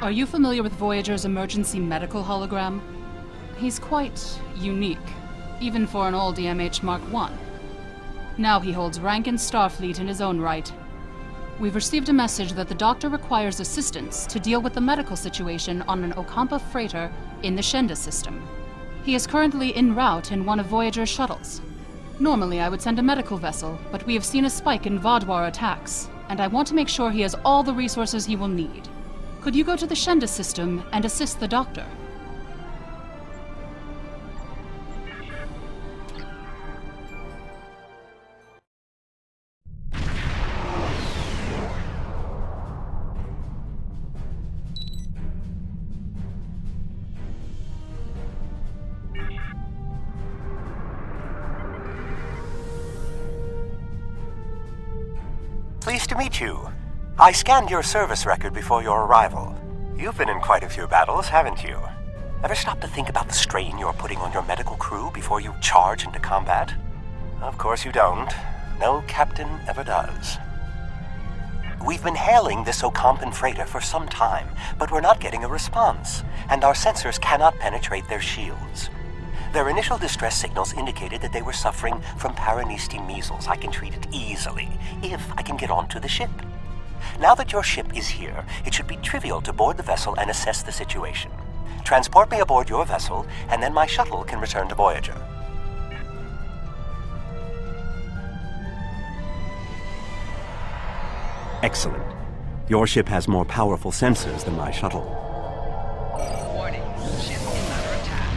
Are you familiar with Voyager's emergency medical hologram? He's quite unique, even for an old EMH Mark I. Now he holds rank in Starfleet in his own right. We've received a message that the Doctor requires assistance to deal with the medical situation on an Ocampa freighter in the Shenda system. He is currently en route in one of Voyager's shuttles. Normally I would send a medical vessel, but we have seen a spike in Vaadwaur attacks, and I want to make sure he has all the resources he will need. Could you go to the Shenda system and assist the Doctor? Pleased to meet you. I scanned your service record before your arrival. You've been in quite a few battles, haven't you? Ever stop to think about the strain you're putting on your medical crew before you charge into combat? Of course you don't. No captain ever does. We've been hailing this Ocampan freighter for some time, but we're not getting a response, and our sensors cannot penetrate their shields. Their initial distress signals indicated that they were suffering from Paranesti measles. I can treat it easily, if I can get onto the ship. Now that your ship is here, it should be trivial to board the vessel and assess the situation. Transport me aboard your vessel, and then my shuttle can return to Voyager. Excellent. Your ship has more powerful sensors than my shuttle. Warning. Ship is under attack.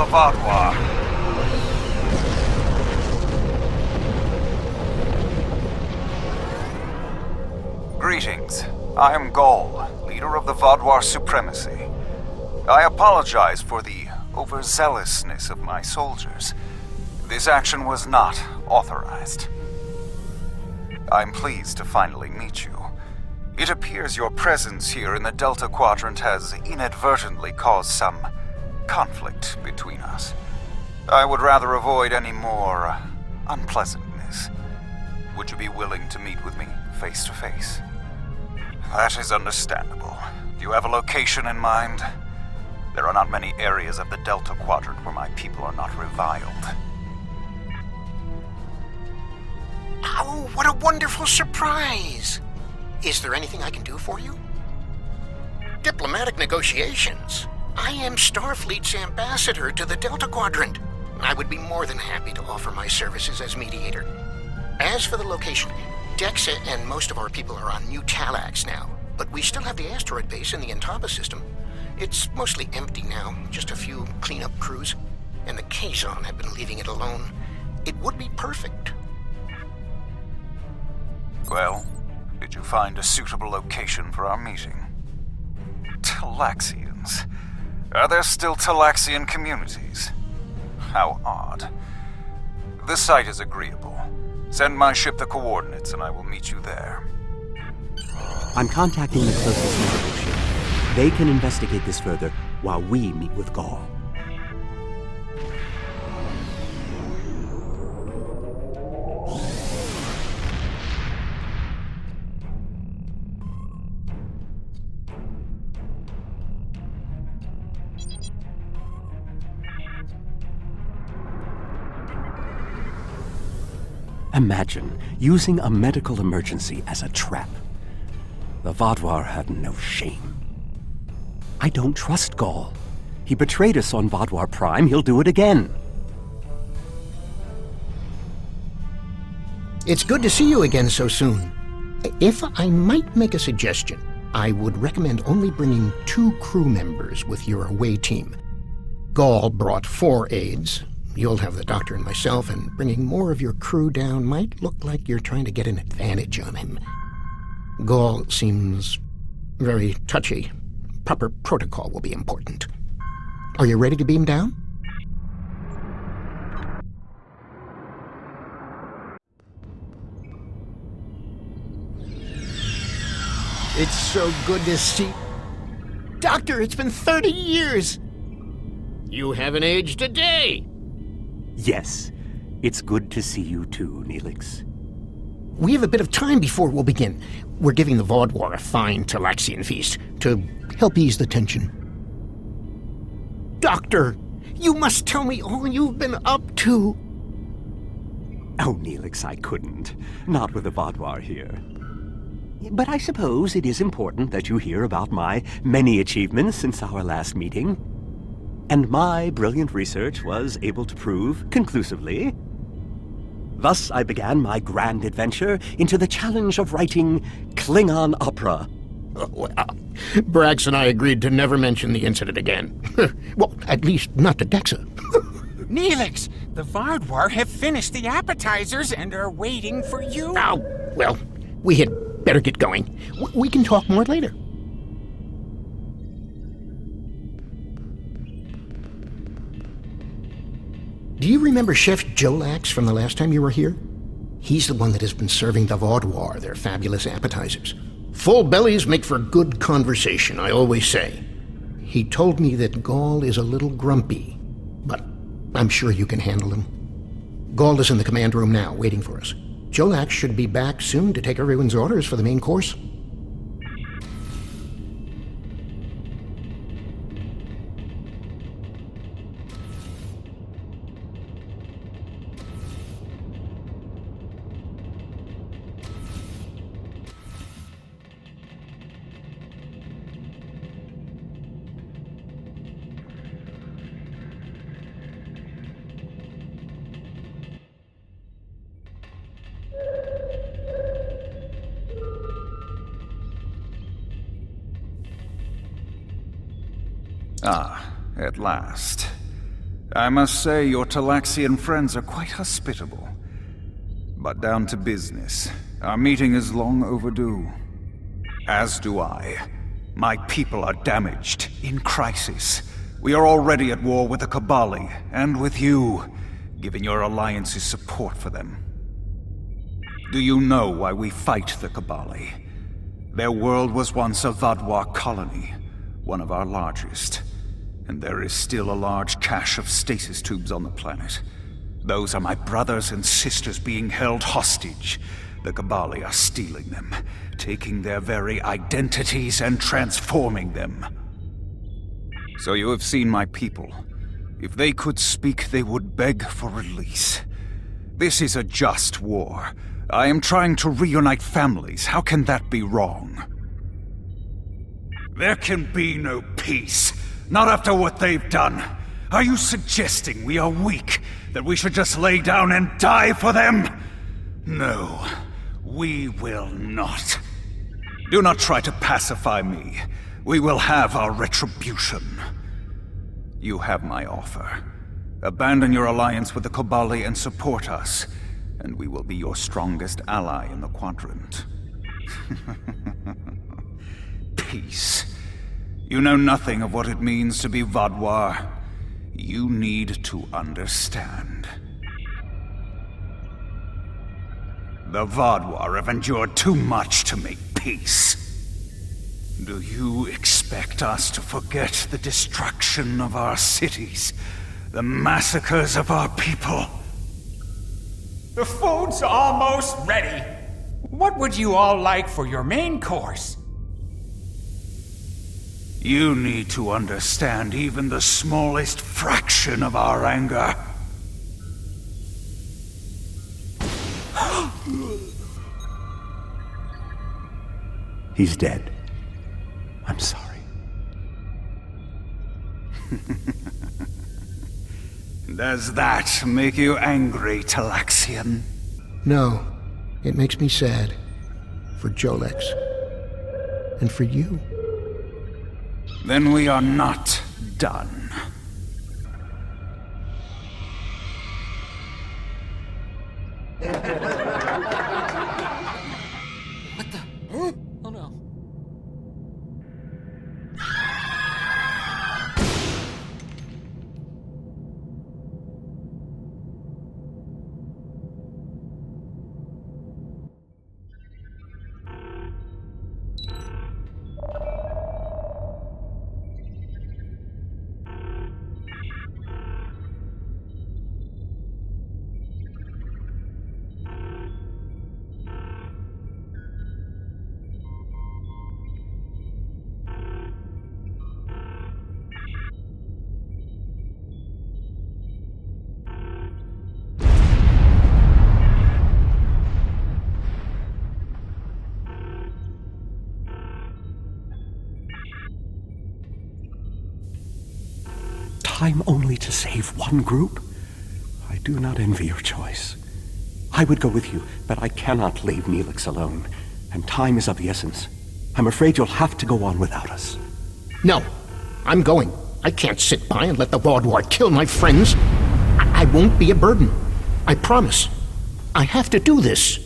Vaadwaur. Greetings. I am Gol, leader of the Vaadwaur Supremacy. I apologize for the overzealousness of my soldiers. This action was not authorized. I'm pleased to finally meet you. It appears your presence here in the Delta Quadrant has inadvertently caused some conflict between us. I would rather avoid any more unpleasantness. Would you be willing to meet with me face to face? That is understandable. Do you have a location in mind? There are not many areas of the Delta Quadrant where my people are not reviled. Oh, what a wonderful surprise! Is there anything I can do for you? Diplomatic negotiations. I am Starfleet's ambassador to the Delta Quadrant. I would be more than happy to offer my services as mediator. As for the location, Dexa and most of our people are on New Talax now, but we still have the asteroid base in the Intaba system. It's mostly empty now, just a few cleanup crews, and the Kazon have been leaving it alone. It would be perfect. Well, did you find a suitable location for our meeting? Talaxians. Are there still Talaxian communities? How odd. The site is agreeable. Send my ship the coordinates and I will meet you there. I'm contacting the closest medical ship. They can investigate this further while we meet with Gol. Imagine using a medical emergency as a trap. The Vaadwaur had no shame. I don't trust Gol. He betrayed us on Vaadwaur Prime. He'll do it again. It's good to see you again so soon. If I might make a suggestion, I would recommend only bringing 2 crew members with your away team. Gol brought 4 aides. You'll have the doctor and myself, and bringing more of your crew down might look like you're trying to get an advantage on him. Gol seems very touchy. Proper protocol will be important. Are you ready to beam down? It's so good to see... Doctor, it's been 30 years! You haven't aged a day! Yes, it's good to see you too, Neelix. We have a bit of time before we'll begin. We're giving the Vaadwaur a fine Talaxian feast to help ease the tension. Doctor, you must tell me all you've been up to. Oh, Neelix, I couldn't. Not with the Vaadwaur here. But I suppose it is important that you hear about my many achievements since our last meeting. And my brilliant research was able to prove conclusively. Thus, I began my grand adventure into the challenge of writing Klingon opera. Well, Brax and I agreed to never mention the incident again. Well, at least not to Dexa. Neelix, the Vaadwaur have finished the appetizers and are waiting for you. Oh, well, we had better get going. We can talk more later. Do you remember Chef Jolax from the last time you were here? He's the one that has been serving the Vaadwaur their fabulous appetizers. Full bellies make for good conversation, I always say. He told me that Gol is a little grumpy, but I'm sure you can handle him. Gol is in the command room now, waiting for us. Jolax should be back soon to take everyone's orders for the main course. Ah, at last. I must say your Talaxian friends are quite hospitable. But down to business. Our meeting is long overdue. As do I. My people are damaged, in crisis. We are already at war with the Cabali, and with you, giving your alliances support for them. Do you know why we fight the Cabali? Their world was once a Vadwar colony, one of our largest. And there is still a large cache of stasis tubes on the planet. Those are my brothers and sisters being held hostage. The Cabali are stealing them, taking their very identities and transforming them. So you have seen my people. If they could speak, they would beg for release. This is a just war. I am trying to reunite families. How can that be wrong? There can be no peace. Not after what they've done. Are you suggesting we are weak? That we should just lay down and die for them? No, we will not. Do not try to pacify me. We will have our retribution. You have my offer. Abandon your alliance with the Cabali and support us, and we will be your strongest ally in the Quadrant. Peace. You know nothing of what it means to be Vadwar. You need to understand. The Vadwar have endured too much to make peace. Do you expect us to forget the destruction of our cities? The massacres of our people? The food's almost ready. What would you all like for your main course? You need to understand even the smallest fraction of our anger. He's dead. I'm sorry. Does that make you angry, Talaxian? No, it makes me sad. For Jolex. And for you. Then we are not done. What the? Huh? Oh no. Time only to save one group? I do not envy your choice. I would go with you, but I cannot leave Neelix alone. And time is of the essence. I'm afraid you'll have to go on without us. No, I'm going. I can't sit by and let the Vaudwar kill my friends. I won't be a burden. I promise. I have to do this.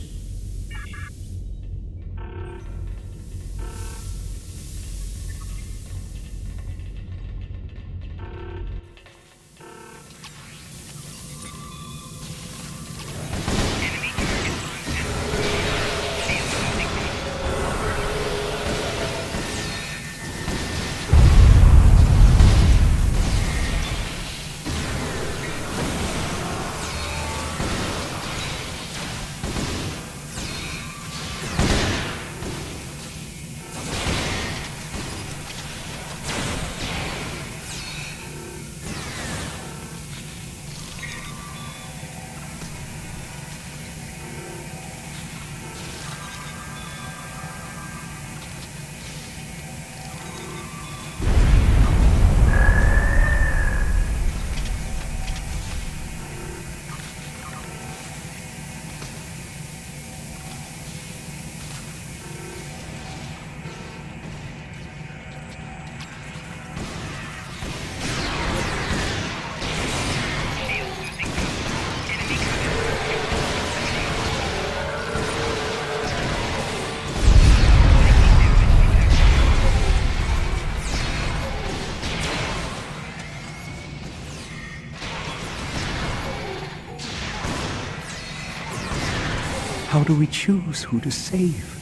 How do we choose who to save?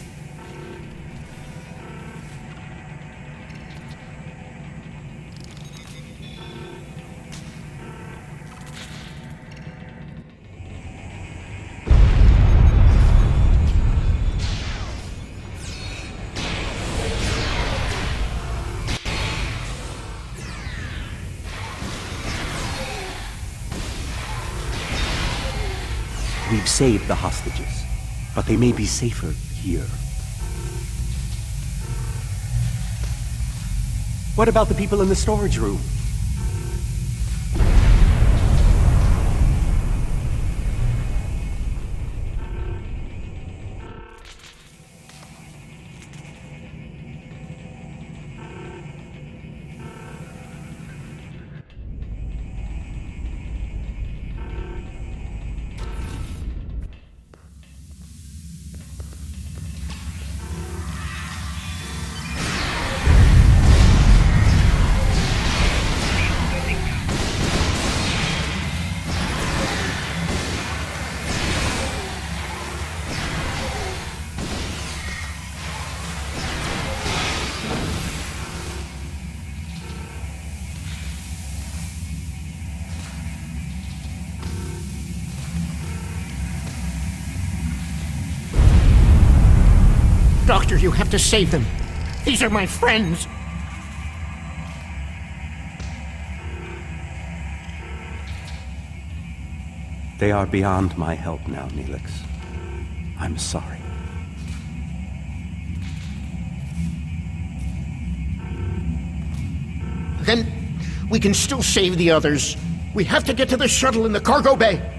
We've saved the hostages, but they may be safer here. What about the people in the storage room? Doctor, you have to save them. These are my friends. They are beyond my help now, Neelix. I'm sorry. Then we can still save the others. We have to get to the shuttle in the cargo bay.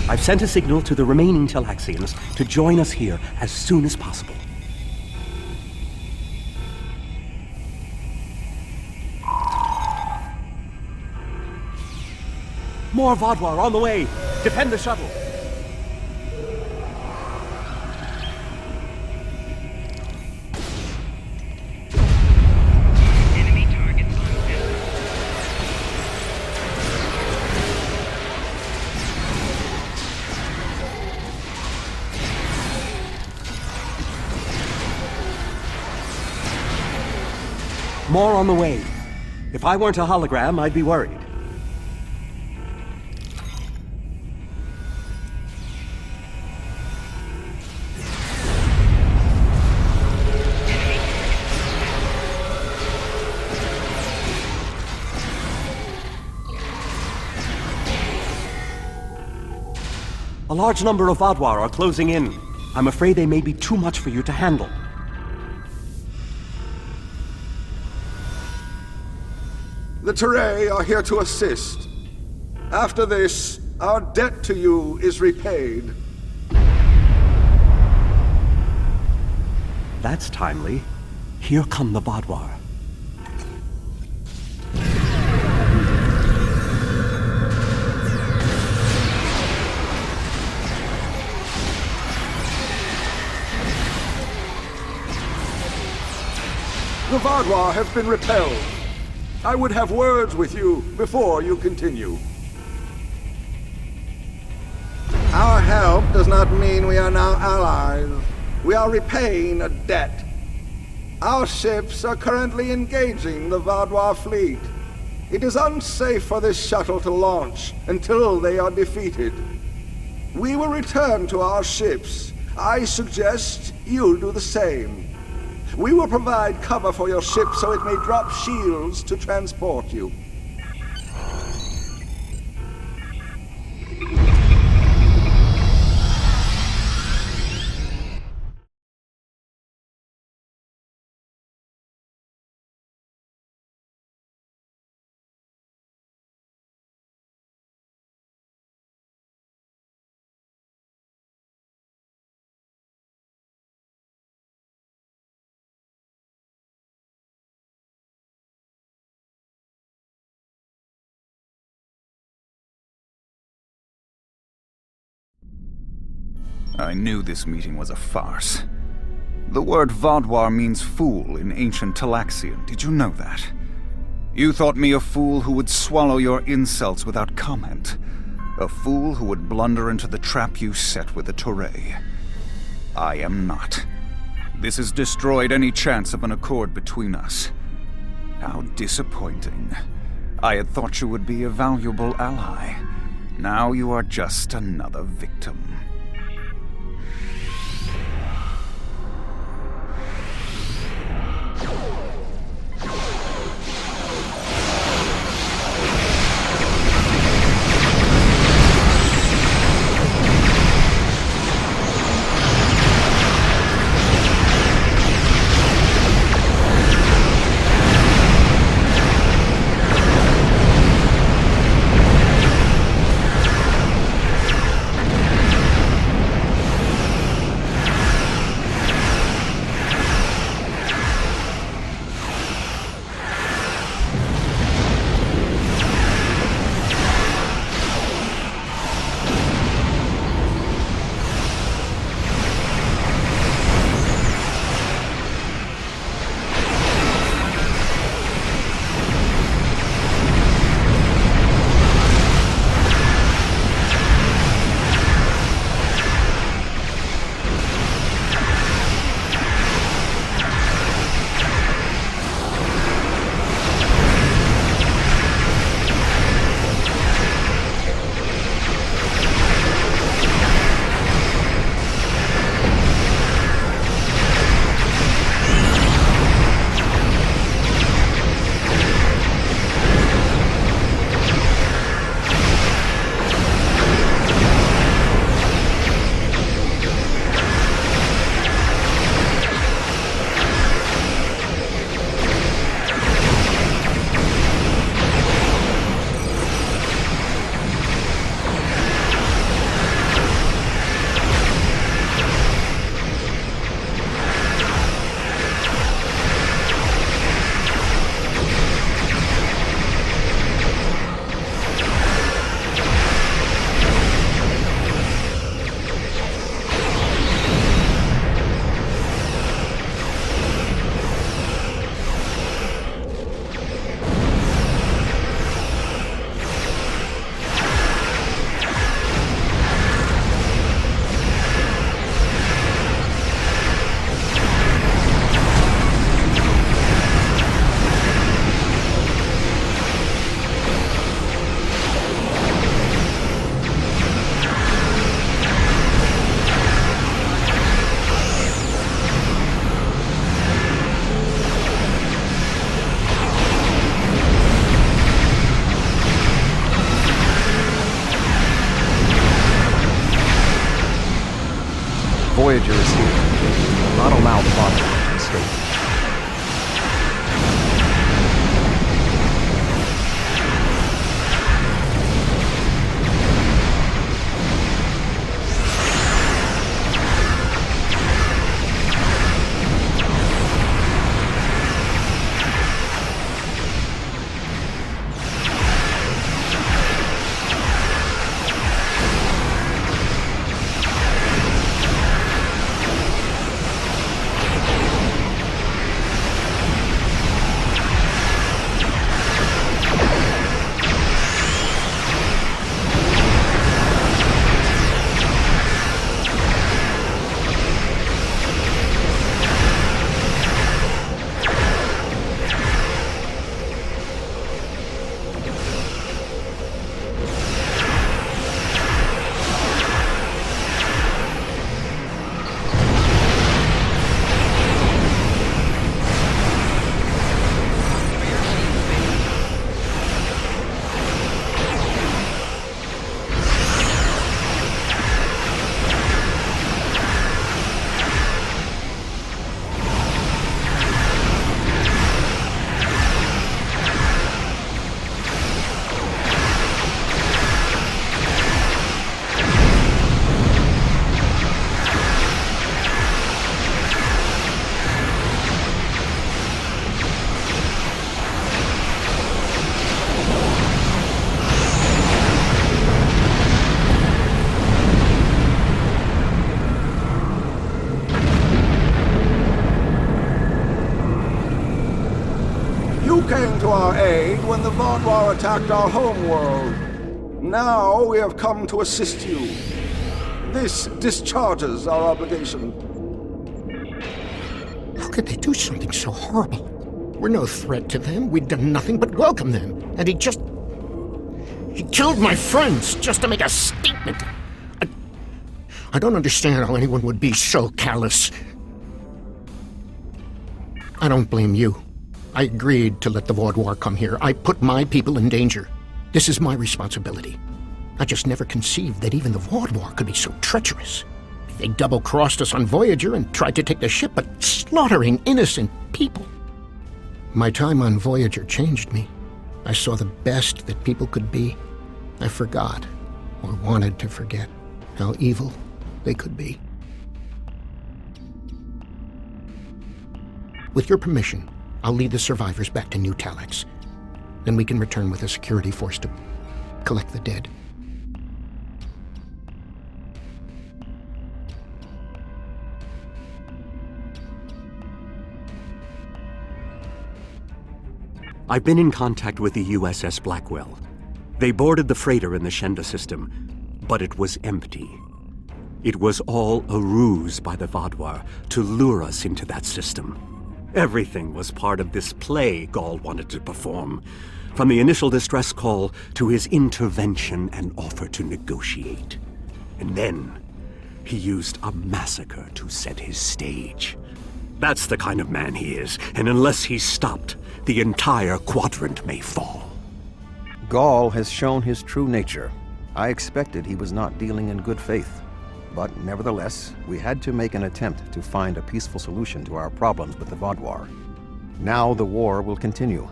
I've sent a signal to the remaining Talaxians to join us here as soon as possible. More Vodwar on the way! Defend the shuttle! Enemy targets on visual. More on the way. If I weren't a hologram, I'd be worried. A large number of Vodwar are closing in. I'm afraid they may be too much for you to handle. The Teray are here to assist. After this, our debt to you is repaid. That's timely. Here come the Vodwar. The Vodwar have been repelled. I would have words with you before you continue. Our help does not mean we are now allies. We are repaying a debt. Our ships are currently engaging the Vaadwaur fleet. It is unsafe for this shuttle to launch until they are defeated. We will return to our ships. I suggest you do the same. We will provide cover for your ship so it may drop shields to transport you. I knew this meeting was a farce. The word Vaadwaur means fool in ancient Talaxian. Did you know that? You thought me a fool who would swallow your insults without comment. A fool who would blunder into the trap you set with the Toray. I am not. This has destroyed any chance of an accord between us. How disappointing. I had thought you would be a valuable ally. Now you are just another victim. Voyager is here. Not allow the Vaadwaur to escape. You came to our aid when the Vaadwaur attacked our homeworld. Now we have come to assist you. This discharges our obligation. How could they do something so horrible? We're no threat to them. We've done nothing but welcome them. And he killed my friends just to make a statement. I don't understand how anyone would be so callous. I don't blame you. I agreed to let the Vaadwaur come here. I put my people in danger. This is my responsibility. I just never conceived that even the Vaadwaur could be so treacherous. They double-crossed us on Voyager and tried to take the ship, but slaughtering innocent people. My time on Voyager changed me. I saw the best that people could be. I forgot, or wanted to forget, how evil they could be. With your permission, I'll lead the survivors back to New Talax. Then we can return with a security force to collect the dead. I've been in contact with the USS Blackwell. They boarded the freighter in the Shenda system, but it was empty. It was all a ruse by the Vaadwaur to lure us into that system. Everything was part of this play Gall wanted to perform, from the initial distress call to his intervention and offer to negotiate. And then he used a massacre to set his stage. That's the kind of man he is, and unless he's stopped, the entire quadrant may fall. Gall has shown his true nature. I expected he was not dealing in good faith. But nevertheless, we had to make an attempt to find a peaceful solution to our problems with the Vaadwaur. Now the war will continue.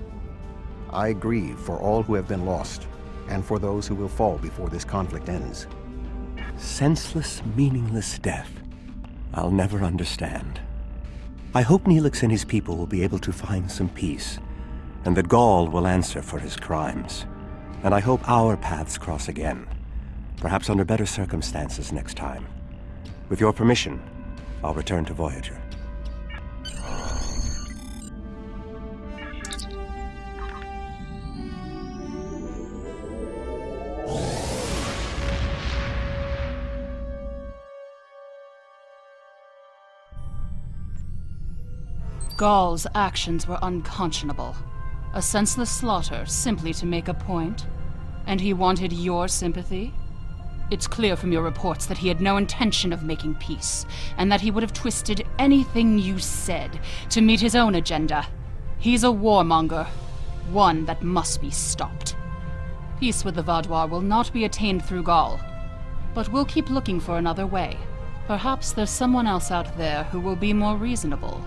I grieve for all who have been lost, and for those who will fall before this conflict ends. Senseless, meaningless death. I'll never understand. I hope Neelix and his people will be able to find some peace, and that Gall will answer for his crimes. And I hope our paths cross again, perhaps under better circumstances next time. With your permission, I'll return to Voyager. Gall's actions were unconscionable. A senseless slaughter simply to make a point. And he wanted your sympathy? It's clear from your reports that he had no intention of making peace, and that he would have twisted anything you said to meet his own agenda. He's a warmonger, one that must be stopped. Peace with the Vaadwaur will not be attained through Gall, but we'll keep looking for another way. Perhaps there's someone else out there who will be more reasonable.